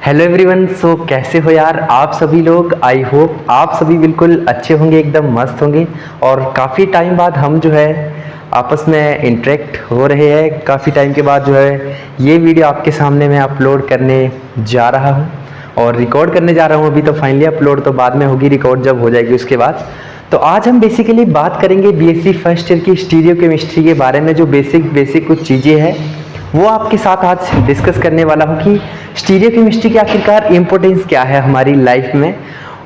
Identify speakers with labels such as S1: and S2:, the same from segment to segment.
S1: Hello everyone. सो कैसे हो यार आप सभी लोग। आई होप आप सभी बिल्कुल अच्छे होंगे, एकदम मस्त होंगे। और काफ़ी टाइम बाद हम जो है आपस में इंटरेक्ट हो रहे हैं। काफ़ी टाइम के बाद जो है ये वीडियो आपके सामने मैं अपलोड करने जा रहा हूँ और रिकॉर्ड करने जा रहा हूँ। अभी तो फाइनली अपलोड तो बाद में होगी, रिकॉर्ड जब हो जाएगी उसके बाद। तो आज हम बेसिकली बात करेंगे बीएससी फर्स्ट ईयर की स्टीरियो केमिस्ट्री के बारे में। जो बेसिक कुछ चीज़ें हैं वो आपके साथ आज डिस्कस करने वाला हूँ कि स्टीरियो केमिस्ट्री की आखिरकार इम्पोर्टेंस क्या है हमारी लाइफ में।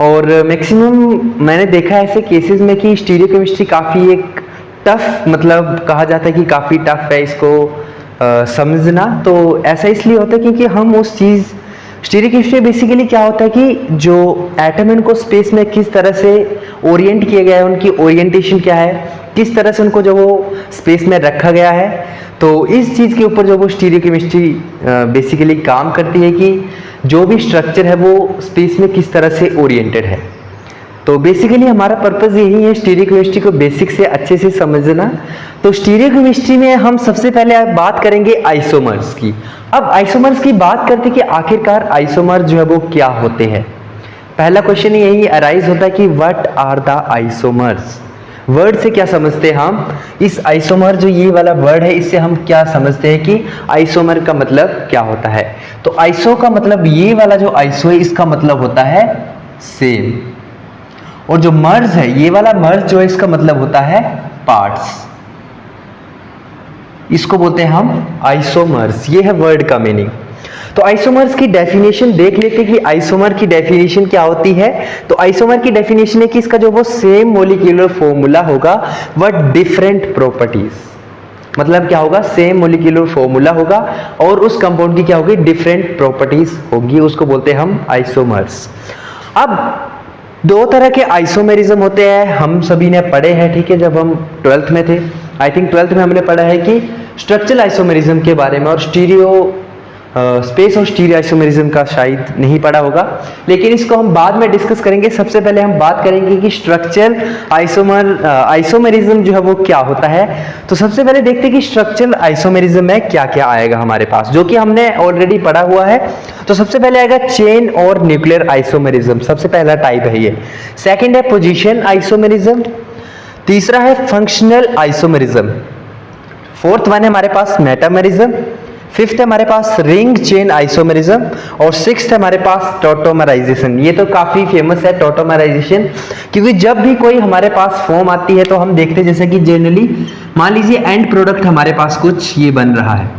S1: और मैक्सिमम मैंने देखा है ऐसे केसेस में कि स्टीरियो केमिस्ट्री काफ़ी एक टफ, मतलब कहा जाता है कि काफ़ी टफ है इसको समझना। तो ऐसा इसलिए होता है क्योंकि हम उस चीज़ स्टीरियो केमिस्ट्री बेसिकली क्या होता है कि जो एटम है उनको स्पेस में किस तरह से ओरिएंट किया गया है, उनकी ओरिएंटेशन क्या है, किस तरह से उनको जो वो स्पेस में रखा गया है। तो इस चीज़ के ऊपर जो वो स्टीरियो केमिस्ट्री बेसिकली काम करती है कि जो भी स्ट्रक्चर है वो स्पेस में किस तरह से ओरिएंटेड है। तो बेसिकली हमारा पर्पस यही है स्टीरियो केमिस्ट्री को बेसिक से अच्छे से समझना। तो स्टीरियो केमिस्ट्री में हम सबसे पहले बात करेंगे आइसोमर्स की। अब आइसोमर्स की बात करते कि आखिरकार आइसोमर जो है वो क्या होते हैं। पहला क्वेश्चन यही अराइज होता है कि what are the isomers. Word से क्या समझते हैं हम। इस आइसोमर जो ये वाला वर्ड है इससे हम क्या समझते हैं कि आइसोमर का मतलब क्या होता है। तो आइसो का मतलब ये वाला जो आइसो है इसका मतलब होता है सेम। और जो मर्ज है ये वाला मर्ज जो है इसका मतलब होता है पार्ट्स। इसको बोलते हैं हम आइसोमर्स। ये है वर्ड का मीनिंग। तो आइसोमर्स की डेफिनेशन देख लेते हैं कि आइसोमर की डेफिनेशन क्या होती है। तो आइसोमर की डेफिनेशन है कि इसका जो वो सेम मोलिक्यूलर फॉर्मूला होगा बट डिफरेंट प्रॉपर्टीज। मतलब क्या होगा, सेम मोलिक्यूलर फॉर्मूला होगा और उस कंपाउंड की क्या होगी, डिफरेंट प्रॉपर्टीज होगी। उसको बोलते हैं हम आइसोमर्स। अब दो तरह के आइसोमेरिज्म होते हैं, हम सभी ने पढ़े हैं, ठीक है, जब हम 12th में थे। आई थिंक 12th में हमने पढ़ा है कि स्ट्रक्चरल आइसोमेरिज्म के बारे में, और स्पेस और स्टीरियो आइसोमेरिज्म का शायद नहीं पढ़ा होगा, लेकिन इसको हम बाद में डिस्कस करेंगे। सबसे पहले हम बात करेंगे कि स्ट्रक्चरल आइसोमेरिज्म जो है वो क्या होता है। तो सबसे पहले देखते हैं कि स्ट्रक्चरल आइसोमेरिज्म में क्या क्या आएगा हमारे पास, जो कि हमने ऑलरेडी पढ़ा हुआ है। तो सबसे पहले आएगा चेन और न्यूक्लियर आइसोमेरिज्म, सबसे पहला टाइप है ये। सेकंड है पोजीशन आइसोमेरिज्म। तीसरा है फंक्शनल आइसोमेरिज्म। फोर्थ वन है हमारे पास मेटामेरिज्म। फिफ्थ है हमारे पास रिंग चेन आइसोमेरिज्म। और सिक्स्थ है हमारे पास टॉटोमराइजेशन। ये तो काफी फेमस है टॉटोमराइजेशन, क्योंकि जब भी कोई हमारे पास फॉर्म आती है तो हम देखते हैं जैसे कि जनरली मान लीजिए एंड प्रोडक्ट हमारे पास कुछ ये बन रहा है,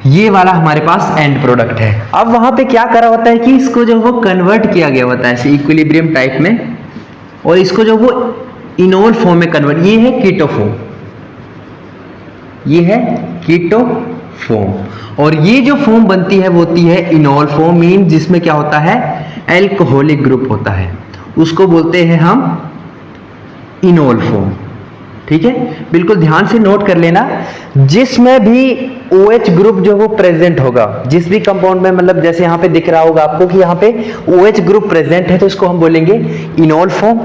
S1: ये वाला हमारे पास एंड प्रोडक्ट है। अब वहां पे क्या करा होता है कि इसको जो वो कन्वर्ट किया गया होता है इक्विलिब्रियम टाइप में, और इसको जो वो इनोल फॉर्म में कन्वर्ट, ये है कीटो फॉर्म, ये है कीटो फॉर्म। और ये जो फॉर्म बनती है वो होती है इनोल फॉर्म, मीन जिसमें क्या होता है, एल्कोहलिक ग्रुप होता है, उसको बोलते हैं हम इनोल फॉर्म। ठीक है, बिल्कुल ध्यान से नोट कर लेना। जिसमें भी OH ग्रुप जो वो प्रेजेंट होगा, जिस भी कंपाउंड में, मतलब जैसे यहाँ पे दिख रहा होगा आपको कि यहाँ पे OH ग्रुप प्रेजेंट है तो इसको हम बोलेंगे इनोल फॉर्म।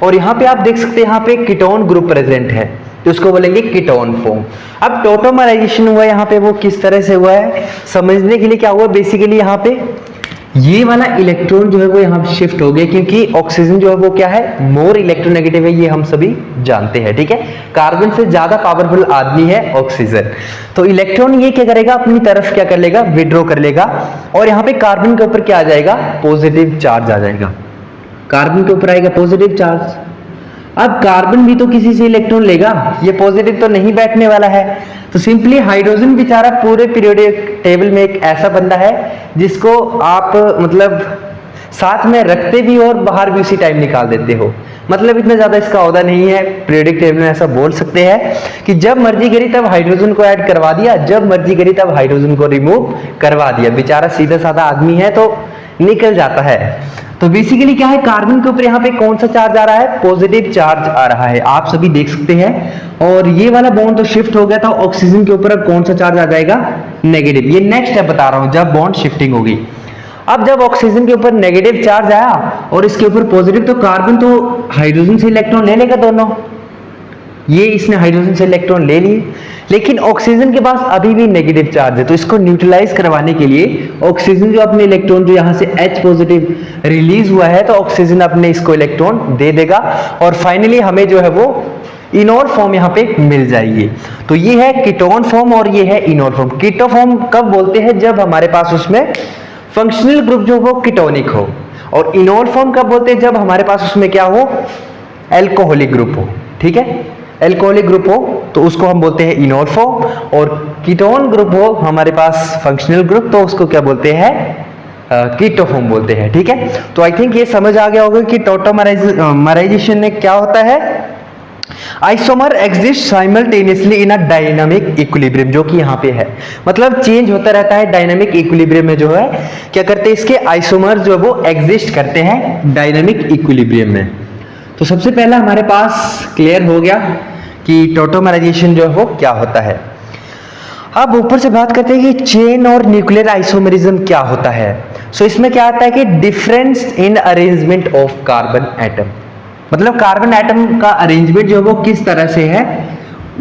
S1: और यहाँ पे आप देख सकते हैं यहाँ पे कीटोन ग्रुप प्रेजेंट है तो इसको बोलेंगे कीटोन फॉर्म। अब टॉटोमराइजेशन हुआ यहाँ पे, वो किस तरह से हुआ है समझने के लिए क्या हुआ, बेसिकली यहाँ पे ये वाला इलेक्ट्रॉन जो है वो यहाँ शिफ्ट हो गया, क्योंकि ऑक्सीजन जो है वो क्या है, मोर इलेक्ट्रोनेगेटिव है, ये हम सभी जानते हैं। ठीक है, कार्बन से ज्यादा पावरफुल आदमी है ऑक्सीजन। तो इलेक्ट्रॉन ये क्या करेगा, अपनी तरफ क्या कर लेगा, विड्रॉ कर लेगा, और यहाँ पे कार्बन के ऊपर क्या आ जाएगा, पॉजिटिव चार्ज आ जाएगा। कार्बन के ऊपर आएगा पॉजिटिव चार्ज। अब कार्बन भी तो किसी से इलेक्ट्रॉन लेगा, ये पॉजिटिव तो नहीं बैठने वाला है। तो सिंपली हाइड्रोजन बेचारा पूरे पीरियोडिक टेबल में एक ऐसा बंदा है जिसको आप मतलब साथ में रखते भी और बाहर भी उसी टाइम निकाल देते हो। मतलब इतना ज्यादा इसका औहदा नहीं है पीरियोडिक टेबल में। ऐसा बोल सकते हैं कि जब मर्जी करी तब हाइड्रोजन को ऐड करवा दिया, जब मर्जी करी तब हाइड्रोजन को रिमूव करवा दिया। बेचारा सीधा साधा आदमी है तो निकल जाता है। तो बेसिकली क्या है, कार्बन के ऊपर यहाँ पे कौन सा चार्ज आ रहा है, पॉजिटिव चार्ज आ रहा है, आप सभी देख सकते हैं। और ये वाला बॉन्ड तो शिफ्ट हो गया था, ऑक्सीजन के ऊपर अब कौन सा चार्ज आ जाएगा, नेगेटिव। ये नेक्स्ट स्टेप बता रहा हूं, जब बॉन्ड शिफ्टिंग होगी। अब जब ऑक्सीजन के ऊपर नेगेटिव चार्ज आया और इसके ऊपर पॉजिटिव, तो कार्बन तो हाइड्रोजन से इलेक्ट्रॉन ले लेगा दोनों। ये इसने हाइड्रोजन से इलेक्ट्रॉन ले लिए, लेकिन ऑक्सीजन के पास अभी भी नेगेटिव चार्ज है, तो इसको न्यूट्रलाइज करवाने के लिए ऑक्सीजन जो अपने इलेक्ट्रॉन जो यहाँ से H पॉजिटिव रिलीज हुआ है, तो ऑक्सीजन अपने इसको इलेक्ट्रॉन दे देगा और फाइनली हमें जो है वो इनोर फॉर्म यहाँ पे मिल जाएगी। तो ये है कीटोन फॉर्म और ये है इनोर फॉर्म। कीटो फॉर्म कब बोलते हैं? जब हमारे पास उसमें फंक्शनल ग्रुप जो वो कीटोनिक हो, और इनोर फॉर्म कब बोलते हैं? जब हमारे पास उसमें क्या हो? एल्कोहलिक ग्रुप हो। ठीक है, एल्कोहलिक ग्रुप हो तो उसको हम बोलते हैं इनोर फॉर्म, और कीटोन ग्रुप हो हमारे पास फंक्शनल ग्रुप, तो उसको क्या बोलते हैं? कीटो फॉर्म बोलते हैं। ठीक है, तो आई थिंक ये समझ आ गया होगा कि टॉटोमराइजेशन में क्या होता है। Isomer exist simultaneously in a dynamic equilibrium, जो कि यहाँ पे है, मतलब चेंज होता रहता है डायनामिक इक्विलिब्रियम में। जो है क्या करते हैं? इसके आइसोमर जो वो एग्जिस्ट करते हैं डायनामिक इक्विलिब्रियम में। तो सबसे पहला हमारे पास क्लियर हो गया कि टॉटोमराइजेशन जो है वो क्या होता है। अब ऊपर से बात करते हैं कि चेन और न्यूक्लियर आइसोमरिज्म क्या होता है। सो इसमें क्या आता है कि difference in arrangement of carbon atom, मतलब कार्बन एटम का अरेंजमेंट जो है वो किस तरह से है,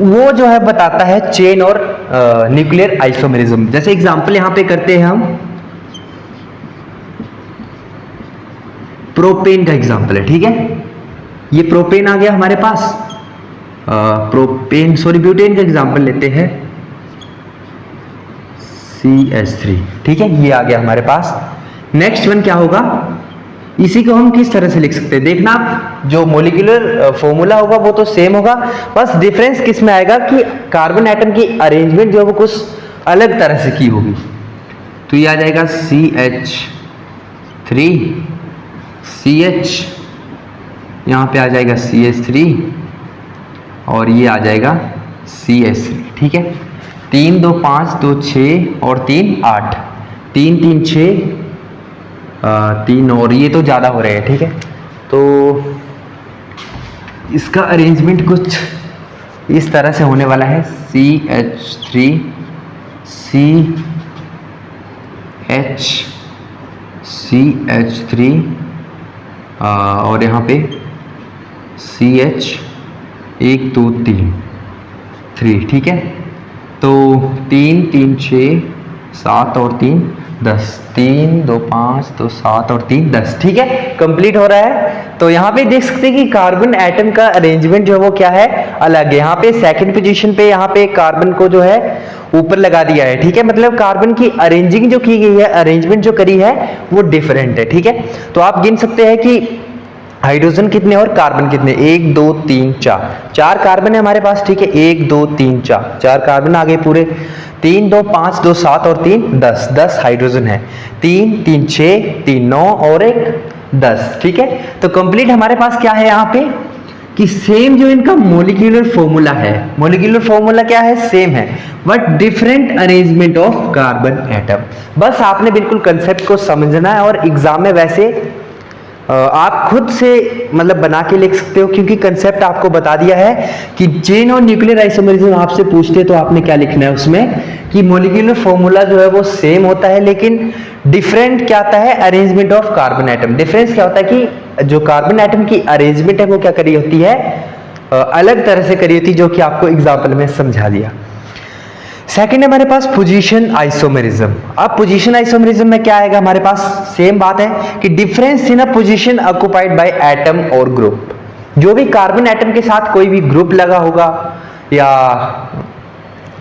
S1: वो जो है बताता है चेन और न्यूक्लियर आइसोमरिज्म। जैसे एग्जांपल यहां पे करते हैं हम, प्रोपेन का एग्जांपल है। ठीक है, ये प्रोपेन आ गया हमारे पास, ब्यूटेन का एग्जांपल लेते हैं, CH3। ठीक है, ये आ गया हमारे पास। नेक्स्ट वन क्या होगा? इसी को हम किस तरह से लिख सकते हैं? देखना, जो मोलिकुलर फॉर्मूला होगा वो तो सेम होगा, बस डिफरेंस किस में आएगा कि कार्बन एटम की अरेंजमेंट जो है वो कुछ अलग तरह से की होगी। तो ये आ जाएगा CH3, CH, यहाँ पे आ जाएगा CH3 और ये आ जाएगा CH3। ठीक है, 3 2 5 2 6 और 3 8, 3 3 6 3 और ये तो ज़्यादा हो रहे हैं। ठीक है, तो इसका अरेंजमेंट कुछ इस तरह से होने वाला है, CH3 CH CH3 और यहाँ पे CH 1 2 3। ठीक है, तो 3 3 6 7 और 3 10, 3 2 5 2 7 और 3 10। ठीक है, कंप्लीट हो रहा है। तो यहाँ पे देख सकते हैं कि कार्बन एटम का अरेंजमेंट जो है वो क्या है? अलग है। यहाँ पे सेकंड पोजीशन पे यहाँ पे कार्बन को जो है ऊपर लगा दिया है। ठीक है, मतलब कार्बन की अरेंजिंग जो की गई है, अरेंजमेंट जो करी है वो डिफरेंट है। ठीक है, तो आप गिन सकते हैं कि हाइड्रोजन कितने और कार्बन कितने? 1 2 3 4, 4 कार्बन है हमारे पास। ठीक है, 1 2 3 4, 4 कार्बन आ गए पूरे। 3 2 5 2 7 और 3 10, 10 हाइड्रोजन है। 3 3 6 3 9 और 1 10। ठीक है, तो कंप्लीट हमारे पास क्या है यहाँ पे कि सेम जो इनका मोलिकुलर फॉर्मूला है, मोलिकुलर फॉर्मूला क्या है? सेम है, but different arrangement of carbon atom. बस आपने बिल्कुल कंसेप्ट को समझना है और एग्जाम में वैसे आप खुद से मतलब बना के लिख सकते हो, क्योंकि कंसेप्ट आपको बता दिया है कि चेन और न्यूक्लियर आइसोमरिज्म आपसे पूछते तो आपने क्या लिखना है उसमें कि मोलिकुलर फॉर्मूला जो है वो सेम होता है, लेकिन डिफरेंट क्या आता है? Arrangement of carbon atom. Difference क्या होता है कि जो कार्बन एटम की अरेंजमेंट है वो क्या करी होती है? अलग तरह से करी होती है, जो कि आपको एग्जाम्पल में समझा दिया। सेकंड है हमारे पास पोजीशन आइसोमेरिज्म। अब पोजीशन आइसोमेरिज्म में क्या आएगा हमारे पास? सेम बात है कि difference in a position occupied by atom और ग्रुप। जो भी कार्बन एटम के साथ कोई भी ग्रुप लगा होगा या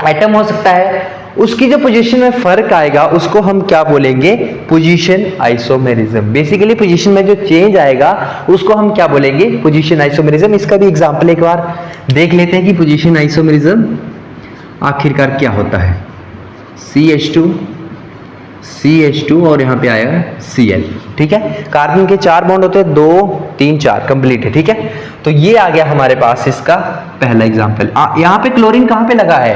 S1: एटम हो सकता है, उसकी जो पोजीशन में फर्क आएगा उसको हम क्या बोलेंगे? Position isomerism. बेसिकली पोजीशन में जो चेंज आएगा उसको हम क्या बोलेंगे? Position isomerism. इसका भी एग्जांपल एक बार देख लेते हैं कि पोजीशन आइसोमेरिज्म आखिरकार क्या होता है। CH2 और यहाँ पे आएगा Cl। ठीक है, कार्बन के 4 बॉन्ड होते हैं, 2 3 4, कंप्लीट है। ठीक है, तो ये आ गया हमारे पास इसका पहला एग्जांपल। यहाँ पे क्लोरीन कहाँ पे लगा है?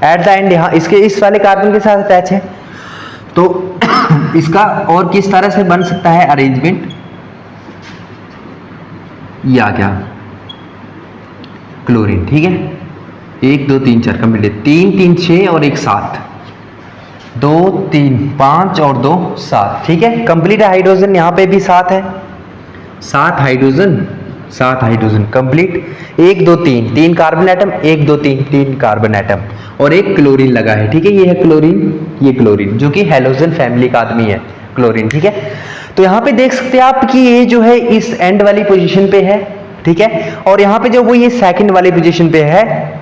S1: एट द एंड, यहाँ इसके इस वाले कार्बन के साथ अटैच है, तो इसका और किस तरह से बन सकता है अरेंजमेंट? ये आ गया क्लोरीन। ठीक है, 1 2 3 4 कंप्लीट है। 3 3 6 और 1 7, 2 3 5 और 2 7। ठीक है, कंप्लीट है। हाइड्रोजन यहाँ पे भी 7 है, 7 hydrogen, 7 hydrogen complete. 1 2 3 3 carbon atom, 1 2 3 3 carbon atom और एक क्लोरीन लगा है, ठीक है। ये है क्लोरीन, ये क्लोरीन जो कि हैलोजन फैमिली का आदमी है क्लोरीन, ठीक है। तो यहाँ पे देख सकते हैं आप कि ये जो है इस एंड वाली पोजीशन पे है, ठीक है, और यहाँ पे जो वो ये सेकंड वाली पोजीशन पे है।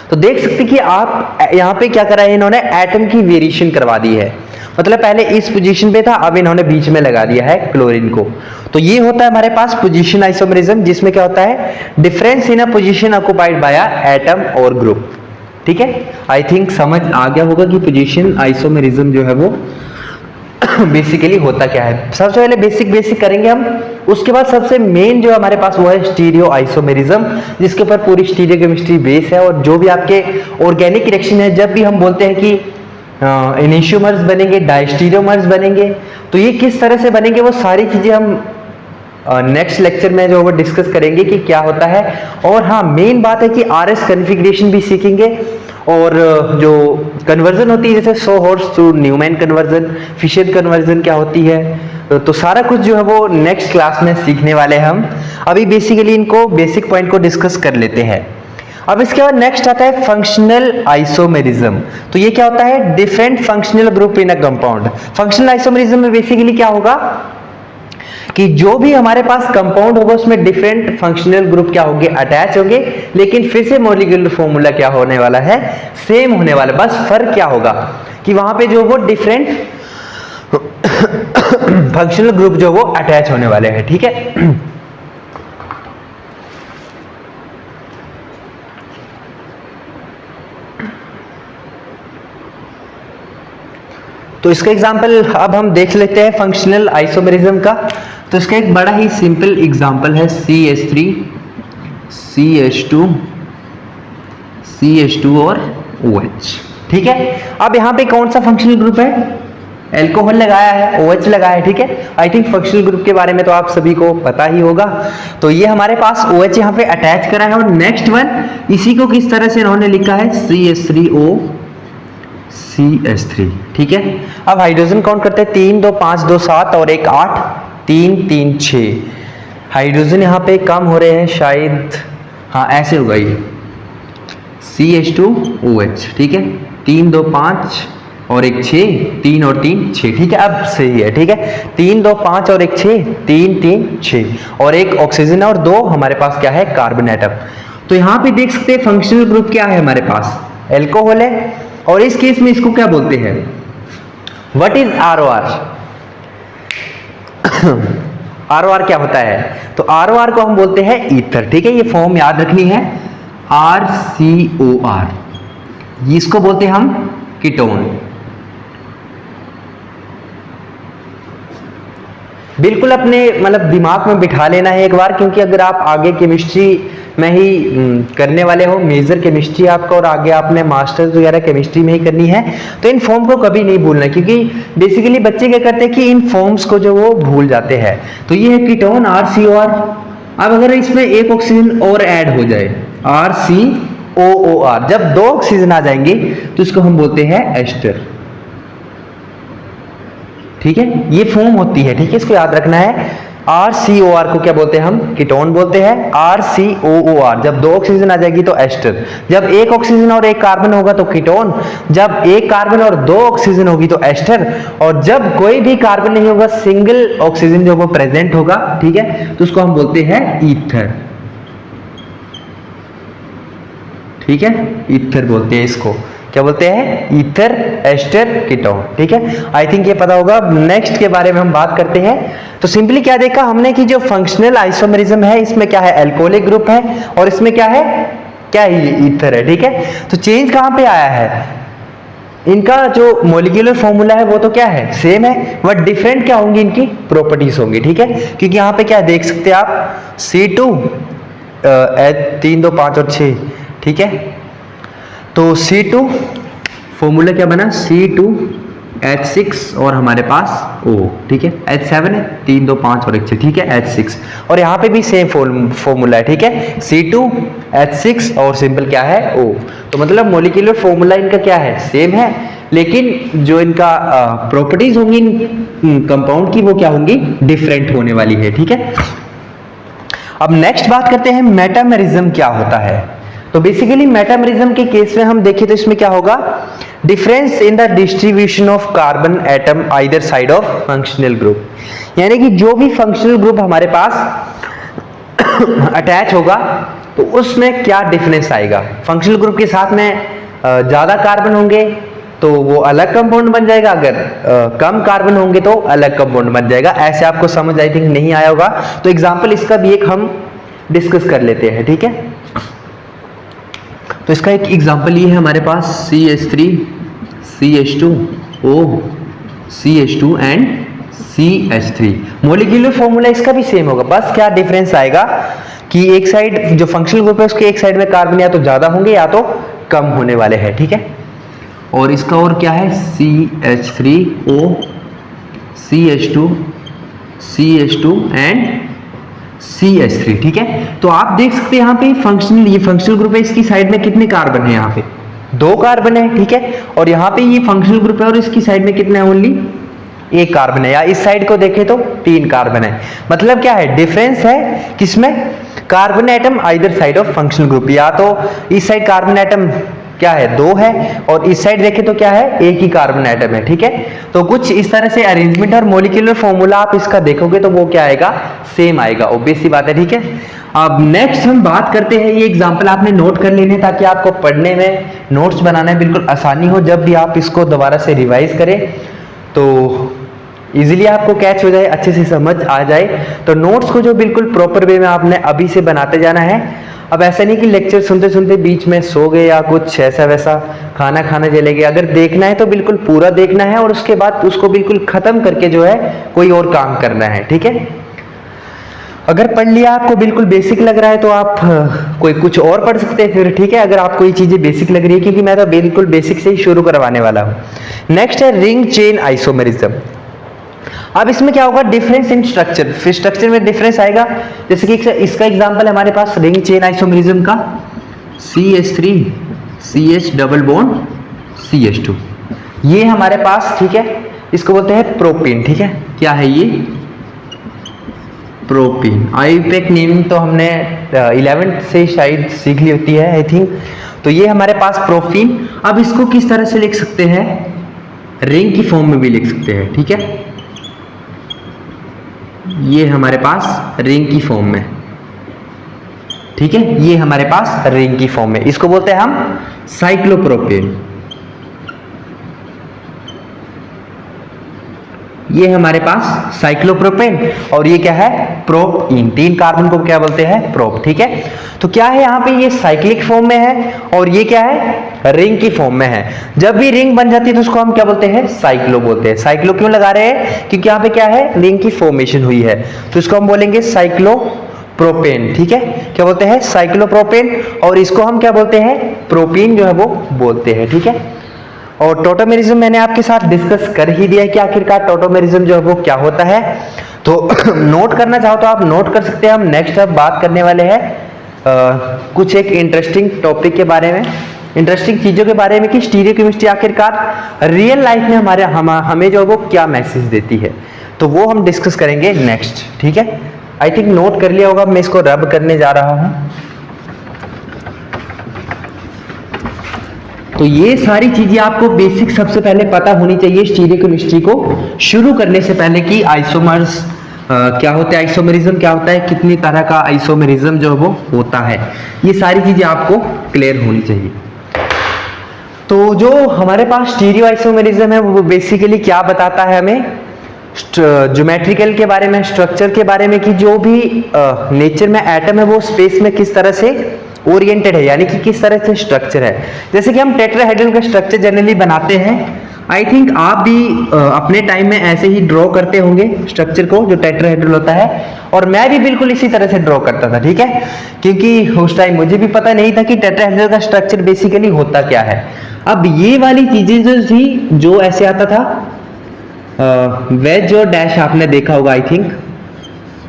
S1: तो देख सकते कि आप यहाँ पे क्या करा है, इन्होंने एटम की वेरिएशन करवा दी है। मतलब पहले इस पोजीशन पे था, अब इन्होंने बीच में लगा दिया है क्लोरीन को। तो ये होता है हमारे पास पोजीशन आइसोमेरिज्म, जिसमें क्या होता है, difference in a position occupied by atom और ग्रुप, ठीक है। आई थिंक समझ आ गया होगा कि पोजीशन आइसोमेरिज्म जो है वो बेसिकली होता क्या है। सबसे पहले बेसिक करेंगे हम, उसके बाद सबसे मेन जो हमारे पास वो है स्टीरियो आइसोमेरिज्म, जिसके ऊपर पूरी स्टीरियो केमिस्ट्री बेस है। और जो भी आपके ऑर्गेनिक रिएक्शन है, जब भी हम बोलते हैं कि इनिशियोमर्स बनेंगे, डायस्टीरियोमर्स बनेंगे, तो ये किस तरह से बनेंगे, वो सारी चीजें हम नेक्स्ट लेक्चर में जो वो डिस्कस करेंगे कि क्या होता है। और हाँ, मेन बात है कि आरएस कॉन्फ़िगरेशन भी सीखेंगे, और जो कन्वर्जन होती है जैसे sawhorse to Newman conversion, Fischer conversion क्या होती है, तो सारा कुछ जो है वो नेक्स्ट क्लास में सीखने वाले हैं हम। अभी बेसिकली इनको बेसिक पॉइंट को डिस्कस कर लेते हैं। अब इसके बाद नेक्स्ट आता है फंक्शनल आइसोमेरिज्म। तो ये क्या होता है, different functional group in a compound. Functional isomerism में बेसिकली क्या होगा कि जो भी हमारे पास कंपाउंड होगा उसमें डिफरेंट फंक्शनल ग्रुप क्या होंगे, अटैच होंगे, लेकिन फिर से मॉलिक्यूलर फॉर्मूला क्या होने वाला है, सेम होने वाला। बस फर्क क्या होगा कि वहां पे जो वो डिफरेंट फंक्शनल ग्रुप जो वो अटैच होने वाले हैं, ठीक है। तो इसका एग्जाम्पल अब हम देख लेते हैं फंक्शनल आइसोमेरिज्म का। तो इसका एक बड़ा ही सिंपल एग्जाम्पल है CH3 CH2 CH2 और OH, ठीक है। अब यहाँ पे कौन सा फंक्शनल ग्रुप है, एल्कोहल लगाया है, OH लगाया है, ठीक है। आई थिंक फंक्शनल ग्रुप के बारे में तो आप सभी को पता ही होगा। तो ये हमारे पास OH यहाँ पे अटैच करा है, और नेक्स्ट वन इसी को किस तरह से इन्होंने लिखा है, CH3O CH3, ठीक है। अब हाइड्रोजन काउंट करते हैं, 3 2 5 2 7 और 1 8 3 3 6। हाइड्रोजन यहाँ पे कम हो रहे हैं शायद, हाँ ऐसे होगा ये CH2OH, ठीक है। 3 2 5 और 1 6, 3 और 3 6, ठीक है। अब सही है, ठीक है। 3 2 5 और 1 6, 3 3 6 और 1 ऑक्सीजन और 2 हमारे पास क्या है, कार्बन एटम। तो यहाँ पे देख सकते हैं फंक्शनल ग्रुप क्या है हमारे पास, एल्कोहल है। और इस केस में इसको क्या बोलते हैं, व्हाट इज ROR? ROR क्या होता है, तो ROR को हम बोलते हैं ईथर, ठीक है। ये फॉर्म याद रखनी है, RCOR, इसको बोलते हैं हम कीटोन। बिल्कुल अपने मतलब दिमाग में बिठा लेना है एक बार, क्योंकि अगर आप आगे केमिस्ट्री में ही करने वाले हो, मेजर केमिस्ट्री आपका, और आगे आपने मास्टर्स वगैरह केमिस्ट्री में ही करनी है, तो इन फॉर्म को कभी नहीं भूलना, क्योंकि बेसिकली बच्चे क्या करते हैं कि इन फॉर्म्स को जो वो भूल जाते हैं। तो ये है कीटोन RCOR। अब अगर इसमें एक ऑक्सीजन और ऐड हो जाए, RCOOR, जब 2 ऑक्सीजन आ जाएंगे तो इसको हम बोलते हैं एस्टर, ठीक है। ये फॉर्म होती है, ठीक है, इसको याद रखना है। RCOR को क्या बोलते हैं हम, कीटोन बोलते हैं। RCOOR, जब 2 ऑक्सीजन आ जाएगी तो एस्टर, जब 1 ऑक्सीजन और 1 कार्बन होगा तो कीटोन, जब 1 कार्बन और 2 ऑक्सीजन होगी तो एस्टर, और जब कोई भी कार्बन नहीं होगा, सिंगल ऑक्सीजन जो वो प्रेजेंट होगा, ठीक है, तो उसको हम बोलते हैं ईथर, ठीक है। ईथर बोलते हैं इसको, क्या बोलते हैं, ईथर, एस्टर, कीटोन, ठीक है। आई थिंक ये पता होगा। नेक्स्ट के बारे में हम बात करते हैं। तो सिंपली क्या देखा हमने कि जो फंक्शनल आइसोमेरिज्म है, इसमें क्या है, एल्कोहलिक ग्रुप है, और इसमें क्या है, क्या है, ईथर है, ठीक है। तो चेंज कहां पे आया है, इनका जो मॉलिक्यूलर फॉर्मूला है वो तो क्या है, सेम है, बट डिफरेंट क्या होंगी, इनकी प्रॉपर्टीज होंगी, ठीक है। क्योंकि यहाँ पे क्या देख सकते हैं आप, C2 3 2 5 और 6, ठीक है। तो C2 फॉर्मूला क्या बना, C2H6 और हमारे पास O, ठीक है। H7 है, 3 2 5 और 1 6, ठीक है, H6। और यहाँ पे भी सेम फॉर्मूला है, ठीक है, C2H6 और सिंपल क्या है, O। तो मतलब मॉलिक्यूलर फॉर्मूला इनका क्या है, सेम है, लेकिन जो इनका प्रॉपर्टीज होंगी कंपाउंड की वो क्या होंगी, डिफरेंट होने वाली है, ठीक है। अब नेक्स्ट बात करते हैं मेटामेरिज्म क्या होता है। तो बेसिकली मेटामेरिज्म के केस में हम देखें तो इसमें क्या होगा, difference in the distribution of carbon atom either side of functional group, यानी कि जो भी फंक्शनल ग्रुप हमारे पास अटैच होगा तो उसमें क्या डिफरेंस आएगा। फंक्शनल ग्रुप के साथ में ज्यादा कार्बन होंगे तो वो अलग कंपाउंड बन जाएगा, अगर कम कार्बन होंगे तो अलग कंपाउंड बन जाएगा। ऐसे आपको समझ आई थिंक नहीं आया होगा, तो एग्जांपल इसका भी एक हम डिस्कस कर लेते हैं, ठीक है। तो इसका एक एग्जांपल ये है हमारे पास CH3 CH2O CH2 and CH3। Molecular formula इसका भी सेम होगा, बस क्या डिफरेंस आएगा कि एक साइड जो फंक्शनल ग्रुप है उसके एक साइड में कार्बन या तो ज्यादा होंगे या तो कम होने वाले हैं, ठीक है। और इसका और क्या है CH3O CH2 CH2 and CH3, ठीक है। तो आप देख सकते हैं यहाँ पे ये फंक्शनल ग्रुप है, इसकी साइड में कितने कार्बन है, यहाँ पे 2 कार्बन है, ठीक है। और यहाँ पे ये फंक्शनल ग्रुप है और इसकी साइड में कितना है, ओनली 1 कार्बन है, या इस साइड को देखें तो 3 कार्बन है। मतलब क्या है, डिफरेंस है किसमें, carbon atom either side of functional group, या तो इस साइड कार्बन एटम क्या है 2 है और इस साइड देखें तो क्या है 1 ही कार्बन एटम है, ठीक है। तो कुछ इस तरह से अरेंजमेंट और मॉलिक्यूलर फॉर्मूला आप इसका देखोगे तो वो क्या आएगा, सेम आएगा, ऑब्वियस सी बात है, ठीक है। अब नेक्स्ट हम बात करते हैं, ये एग्जांपल आपने नोट कर लेने ताकि आपको पढ़ने में, नोट्स बनाने में बिल्कुल आसानी हो, जब भी आप इसको दोबारा से रिवाइज करें तो इजीली आपको कैच हो जाए, अच्छे से समझ आ जाए। तो नोट्स को जो बिल्कुल प्रॉपर वे में आपने अभी से बनाते जाना है। अब ऐसा नहीं कि लेक्चर सुनते सुनते बीच में सो गए या कुछ ऐसा वैसा, खाना खाने चले गए। अगर देखना है तो बिल्कुल पूरा देखना है और उसके बाद उसको बिल्कुल खत्म करके जो है कोई और काम करना है, ठीक है। अगर पढ़ लिया आपको बिल्कुल बेसिक लग रहा है तो आप कोई कुछ और पढ़ सकते हैं फिर, ठीक है, अगर आपको ये चीजें बेसिक लग रही है, क्योंकि मैं तो बिल्कुल बेसिक से ही शुरू करवाने वाला हूं। नेक्स्ट है रिंग चेन आइसोमेरिज्म। अब इसमें क्या होगा, डिफरेंस इन स्ट्रक्चर, फिर स्ट्रक्चर में डिफरेंस आएगा। जैसे कि इसका एग्जांपल है हमारे पास रिंग चेन आइसोमेरिज्म का CH3 CH double bond CH2, ये हमारे पास, ठीक है, इसको बोलते हैं प्रोपीन, ठीक है। क्या है ये, प्रोपीन। आईयूपैक नेम तो हमने 11th से शायद सीख ली होती है आई थिंक। तो ये हमारे पास प्रोपीन। अब इसको किस तरह से लिख सकते हैं, रिंग की फॉर्म में भी लिख सकते हैं, ठीक है। ये हमारे पास रिंग की फॉर्म में, ठीक है, ये हमारे पास रिंग की फॉर्म में, इसको बोलते हैं हम साइक्लोप्रोपेन। ये हमारे पास साइक्लोप्रोपेन और ये क्या है, प्रोपीन। 3 कार्बन को क्या बोलते हैं, प्रोप, ठीक है। तो क्या है यहाँ पे, ये साइक्लिक फॉर्म में है और ये क्या है, रिंग की फॉर्म में है। जब भी रिंग बन जाती है तो उसको हम क्या बोलते हैं, साइक्लो बोलते हैं। साइक्लो क्यों लगा रहे हैं, क्योंकि यहाँ पे क्या है, रिंग की फॉर्मेशन हुई है, तो इसको हम बोलेंगे साइक्लोप्रोपेन, ठीक है। क्या बोलते हैं, साइक्लोप्रोपेन। और इसको हम क्या बोलते हैं, प्रोपीन जो है वो बोलते हैं, ठीक है। और टोटोमेरिज्म मैंने आपके साथ डिस्कस कर ही दिया है कि आखिरकार टोटोमेरिज्म जो है वो क्या होता है। तो नोट करना चाहो तो आप नोट कर सकते हैं। हम नेक्स्ट अब बात करने वाले हैं कुछ एक इंटरेस्टिंग टॉपिक के बारे में, इंटरेस्टिंग चीजों के बारे में कि स्टीरियोकेमिस्ट्री आखिरकार रियल लाइफ में हमें जो वो क्या मैसेज देती है, तो वो हम डिस्कस करेंगे नेक्स्ट, ठीक है। आई थिंक नोट कर लिया होगा, मैं इसको रब करने जा रहा हूं। तो ये सारी चीजें आपको बेसिक सबसे पहले पता होनी चाहिए स्टीरियोकेमिस्ट्री को शुरू करने से पहले कि आइसोमर्स क्या होता है, आइसोमेरिज्म क्या होता है, कितनी तरह का आइसोमेरिज्म जो वो होता है, ये सारी चीजें आपको क्लियर होनी चाहिए। तो जो हमारे पास स्टीरियो आइसोमेरिज्म है वो बेसिकली क्या बताता है हमें, ज्योमेट्रिकल के बारे में, स्ट्रक्चर के बारे में, कि जो भी नेचर में एटम है वो स्पेस में किस तरह से ओरिएंटेड है, यानी कि किस तरह से स्ट्रक्चर है। जैसे कि हम टेट्राहेड्रल का स्ट्रक्चर जनरली बनाते हैं, आई थिंक आप भी अपने टाइम में ऐसे ही ड्रॉ करते होंगे स्ट्रक्चर को जो टेट्राहेड्रल होता है, और मैं भी बिल्कुल इसी तरह से ड्रॉ करता था, ठीक है, क्योंकि उस टाइम मुझे भी पता नहीं था कि टेट्राहेड्रल का स्ट्रक्चर बेसिकली होता क्या है। अब ये वाली चीजें जो थी, जो ऐसे आता था वेज और डैश, आपने देखा होगा, आई थिंक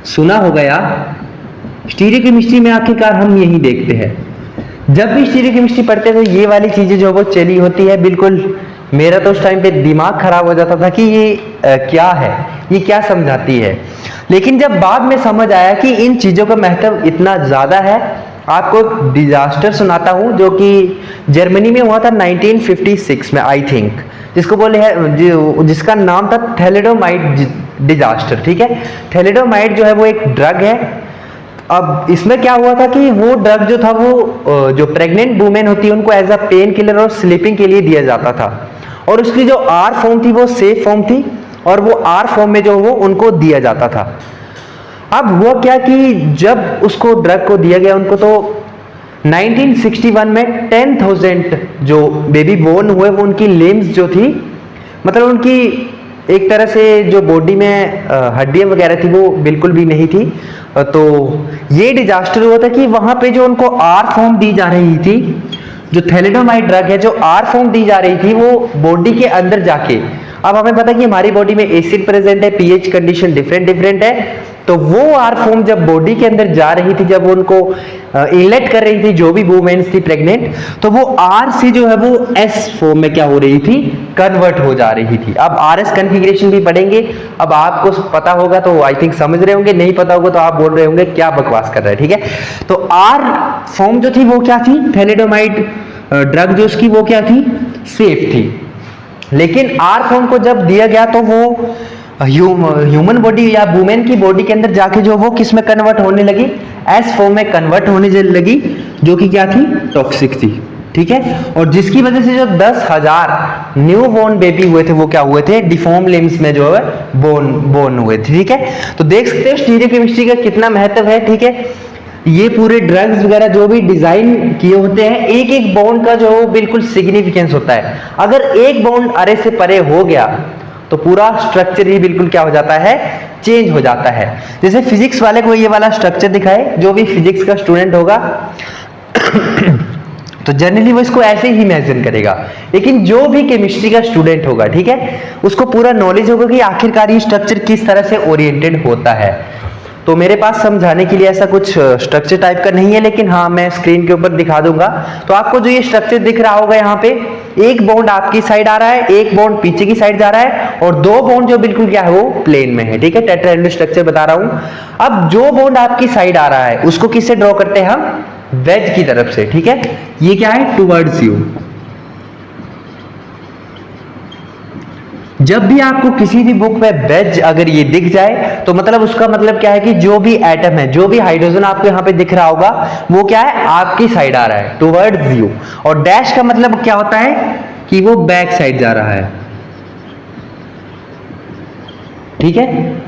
S1: सुना होगा यार। स्टीरियोकेमिस्ट्री में आखिरकार हम यही देखते हैं, जब भी स्टीरियोकेमिस्ट्री पढ़ते हैं तो ये वाली चीजें जो वो चली होती है। बिल्कुल मेरा तो उस टाइम पे दिमाग खराब हो जाता था कि ये क्या है, ये क्या समझाती है। लेकिन जब बाद में समझ आया कि इन चीज़ों का महत्व इतना ज़्यादा है, आपको एक डिजास्टर सुनाता हूँ जो कि जर्मनी में हुआ था 1956 में आई थिंक, जिसको बोले है जिसका नाम था थैलिडोमाइड डिजास्टर। ठीक है, थैलिडोमाइड जो है वो एक ड्रग है। अब इसमें क्या हुआ था कि वो ड्रग जो था वो जो प्रेग्नेंट वुमेन होती है उनको एज अ पेन किलर और स्लीपिंग के लिए दिया जाता था, और उसकी जो आर फॉर्म थी वो सेफ फॉर्म थी, और वो आर फॉर्म में जो वो उनको दिया जाता था। अब हुआ क्या कि जब उसको ड्रग को दिया गया उनको, तो 1961 में 10,000 जो बेबी बोर्न हुए वो उनकी लिम्स जो थी, मतलब उनकी एक तरह से जो बॉडी में हड्डियां वगैरह थी वो बिल्कुल भी नहीं थी। तो ये डिजास्टर हुआ था कि वहां पे जो उनको आर फॉर्म दी जा रही थी, जो थैलिडोमाइड ड्रग है, जो आर फॉर्म दी जा रही थी वो बॉडी के अंदर जाके, अब हमें पता है कि हमारी बॉडी में एसिड प्रेजेंट है, पीएच कंडीशन डिफरेंट डिफरेंट है, तो वो आर फॉर्म जब बॉडी के अंदर जा रही थी, जब उनको इनलेट कर रही थी जो भी वुमेन्स थी प्रेग्नेंट, तो वो आर से जो है वो एस फॉर्म में क्या हो रही थी, कन्वर्ट हो जा रही थी। अब आर एस कन्फिग्रेशन भी पढ़ेंगे, अब आपको पता होगा तो आई थिंक समझ रहे होंगे, नहीं पता होगा तो आप बोल रहे होंगे क्या बकवास कर रहे हैं। ठीक है, तो आर फॉर्म जो थी वो क्या थी, थैलिडोमाइड ड्रग जो उसकी वो क्या थी, सेफ थी। लेकिन आर फॉर्म को जब दिया गया तो वो ह्यूमन बॉडी या वुमेन की बॉडी के अंदर जाके जो वो किस में कन्वर्ट होने लगी, एस फॉर्म में कन्वर्ट होने लगी, जो कि क्या थी, टॉक्सिक थी। ठीक है, और जिसकी वजह से जो 10,000 न्यू बोर्न बेबी हुए थे वो क्या हुए थे, डिफॉर्म लिम्स में जो है बोर्न हुए थे। ठीक है, तो देख सकते हो स्टीरियोकेमिस्ट्री का कितना महत्व है। ठीक है, ये पूरे ड्रग्स वगैरह जो भी डिजाइन किए होते हैं, एक एक बॉन्ड का जो बिल्कुल सिग्निफिकेंस होता है। अगर एक बॉन्ड अरे से परे हो गया तो पूरा स्ट्रक्चर ही बिल्कुल क्या हो जाता है, चेंज हो जाता है। जैसे फिजिक्स वाले को ये वाला स्ट्रक्चर दिखाए, जो भी फिजिक्स का स्टूडेंट होगा तो जनरली वो इसको ऐसे ही इमेजिन करेगा, लेकिन जो भी केमिस्ट्री का स्टूडेंट होगा, ठीक है, उसको पूरा नॉलेज होगा कि आखिरकार ये स्ट्रक्चर किस तरह से ओरिएंटेड होता है। तो मेरे पास समझाने के लिए ऐसा कुछ स्ट्रक्चर टाइप का नहीं है, लेकिन हाँ मैं स्क्रीन के ऊपर दिखा दूंगा। तो आपको जो ये स्ट्रक्चर दिख रहा होगा, यहाँ पे एक बॉन्ड आपकी साइड आ रहा है, एक बॉन्ड पीछे की साइड जा रहा है, और दो बॉन्ड जो बिल्कुल क्या है वो प्लेन में है। ठीक है, टेट्राहेड्रल स्ट्रक्चर बता रहा हूं। अब जो बॉन्ड आपकी साइड आ रहा है उसको किससे ड्रॉ करते हैं हम, वेज की तरफ से। ठीक है, ये क्या है, टुवर्ड्स यू। जब भी आपको किसी भी बुक में वेज अगर ये दिख जाए तो मतलब उसका मतलब क्या है कि जो भी एटम है, जो भी हाइड्रोजन आपको यहाँ पे दिख रहा होगा वो क्या है, आपकी साइड आ रहा है, टुवर्ड्स यू। और डैश का मतलब क्या होता है कि वो बैक साइड जा रहा है। ठीक है,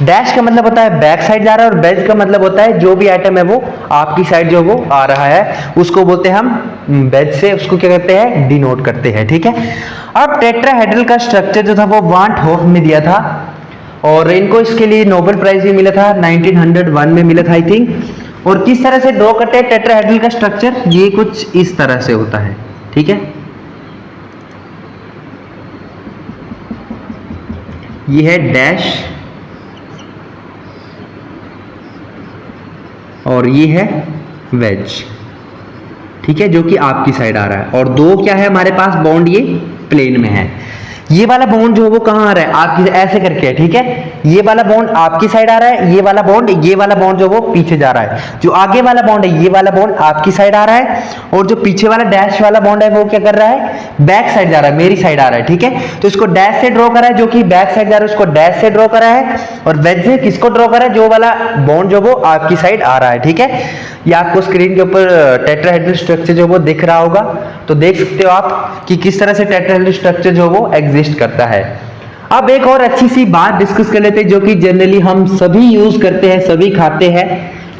S1: डैश का मतलब होता है बैक साइड जा रहा है, और वेज का मतलब होता है जो भी एटम है वो आपकी साइड जो वो आ रहा है, उसको बोलते हैं हम वेज से, उसको क्या कहते हैं, डिनोट करते हैं। ठीक है, अब टेट्राहेड्रल का स्ट्रक्चर जो था वो वांट होफ ने दिया था, और इनको इसके लिए नोबेल प्राइज भी मिला था, 1901 में मिला था आई थिंक। और किस तरह से ड्रॉ करते हैं टेट्राहेड्रल का स्ट्रक्चर, ये कुछ इस तरह से होता है। ठीक है, ये है डैश और ये है वेज। ठीक है, जो कि आपकी साइड आ रहा है, और दो क्या है हमारे पास बॉन्ड, ये प्लेन में है। ये वाला बॉन्ड जो है वो कहां आ रहा है, आपकी ऐसे करके है। ठीक है, ये वाला बॉन्ड आपकी साइड आ रहा है, ये वाला बॉन्ड जो वो पीछे जा रहा है। जो आगे वाला बॉन्ड है, ये वाला बॉन्ड आपकी साइड आ रहा है, और जो पीछे वाला डैश वाला बॉन्ड है वो क्या कर रहा है, बैक साइड जा रहा है, मेरी साइड आ रहा है। ठीक है, तो इसको डैश से ड्रॉ करा है, जो कि बैक साइड जा रहा है उसको डैश से ड्रॉ करा है, और वेज से किसको ड्रॉ करा है, जो वाला बॉन्ड जो वो आपकी साइड आ रहा है। ठीक है, ये आपको स्क्रीन के ऊपर टेट्राहेड्रल स्ट्रक्चर जो वो दिख रहा होगा, तो देख सकते हो आप कि किस तरह से टेट्राहेड्रल स्ट्रक्चर जो वो एग्जिस्ट करता है। अब एक और अच्छी सी बात डिस्कस कर लेते हैं, जो कि जनरली हम सभी यूज करते हैं, सभी खाते हैं,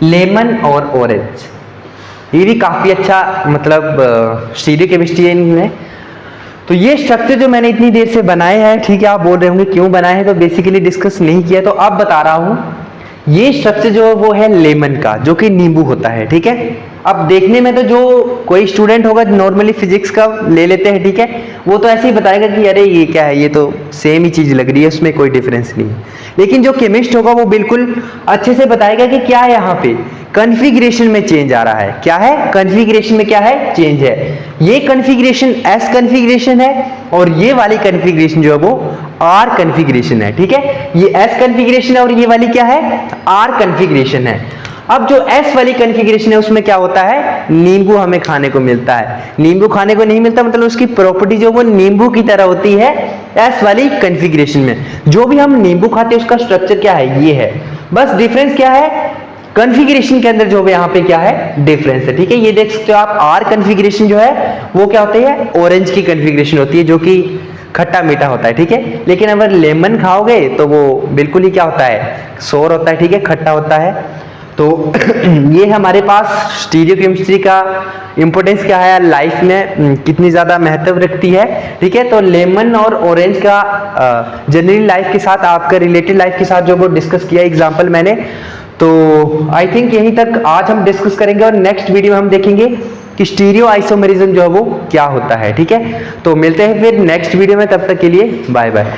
S1: लेमन और ऑरेंज। ये भी काफी अच्छा मतलब स्टीरियोकेमिस्ट्री है इनमें। तो ये स्ट्रक्चर जो मैंने इतनी देर से बनाए हैं, ठीक है, आप बोल रहे होंगे क्यों बनाए हैं, तो बेसिकली डिस्कस नहीं किया, तो अब बता रहा हूं। ये स्ट्रक्चर जो वो है लेमन का, जो कि नींबू होता है। ठीक है, अब देखने में तो जो कोई स्टूडेंट होगा नॉर्मली फिजिक्स का ले लेते हैं, ठीक है, वो तो ऐसे ही बताएगा कि अरे ये क्या है, ये तो सेम ही चीज लग रही है, उसमें कोई डिफरेंस नहीं है। लेकिन जो केमिस्ट होगा वो बिल्कुल अच्छे से बताएगा कि क्या है, यहाँ पे कन्फिग्रेशन में चेंज आ रहा है। क्या है, कन्फिग्रेशन में क्या है, चेंज है। ये कन्फिग्रेशन एस कन्फिग्रेशन है, और ये वाली कन्फिग्रेशन जो है वो आर कन्फिग्रेशन है, ठीक है। ये एस कन्फिग्रेशन है और ये वाली क्या है, आर कन्फिग्रेशन है। अब जो एस वाली कन्फिग्रेशन है उसमें क्या होता है, नींबू हमें खाने को मिलता है। नींबू खाने को नहीं मिलता मतलब उसकी प्रॉपर्टी जो वो नींबू की तरह होती है एस वाली कन्फिग्रेशन में। जो भी हम नींबू खाते हैं उसका स्ट्रक्चर क्या है, ये है। बस डिफरेंस क्या है, कन्फिग्रेशन के अंदर जो भी यहाँ पे क्या है, डिफरेंस है, ठीक है। ये देख सकते हो आप, आर कन्फिग्रेशन जो है वो क्या होती है, ऑरेंज की कन्फिग्रेशन होती है जो कि खट्टा मीठा होता है, ठीक है। लेकिन अगर लेमन खाओगे तो वो बिल्कुल ही क्या होता है, सोर होता है, ठीक है, खट्टा होता है। तो ये हमारे पास स्टीरियो केमिस्ट्री का इंपॉर्टेंस क्या है लाइफ में, कितनी ज्यादा महत्व रखती है, ठीक है। तो लेमन और ऑरेंज का जनरल लाइफ के साथ, आपका रिलेटेड लाइफ के साथ जो वो डिस्कस किया एग्जाम्पल मैंने, तो आई थिंक यहीं तक आज हम डिस्कस करेंगे और नेक्स्ट वीडियो में हम देखेंगे कि स्टीरियो आइसोमेरिज्म जो है वो क्या होता है, ठीक है। तो मिलते हैं फिर नेक्स्ट वीडियो में, तब तक के लिए बाय बाय।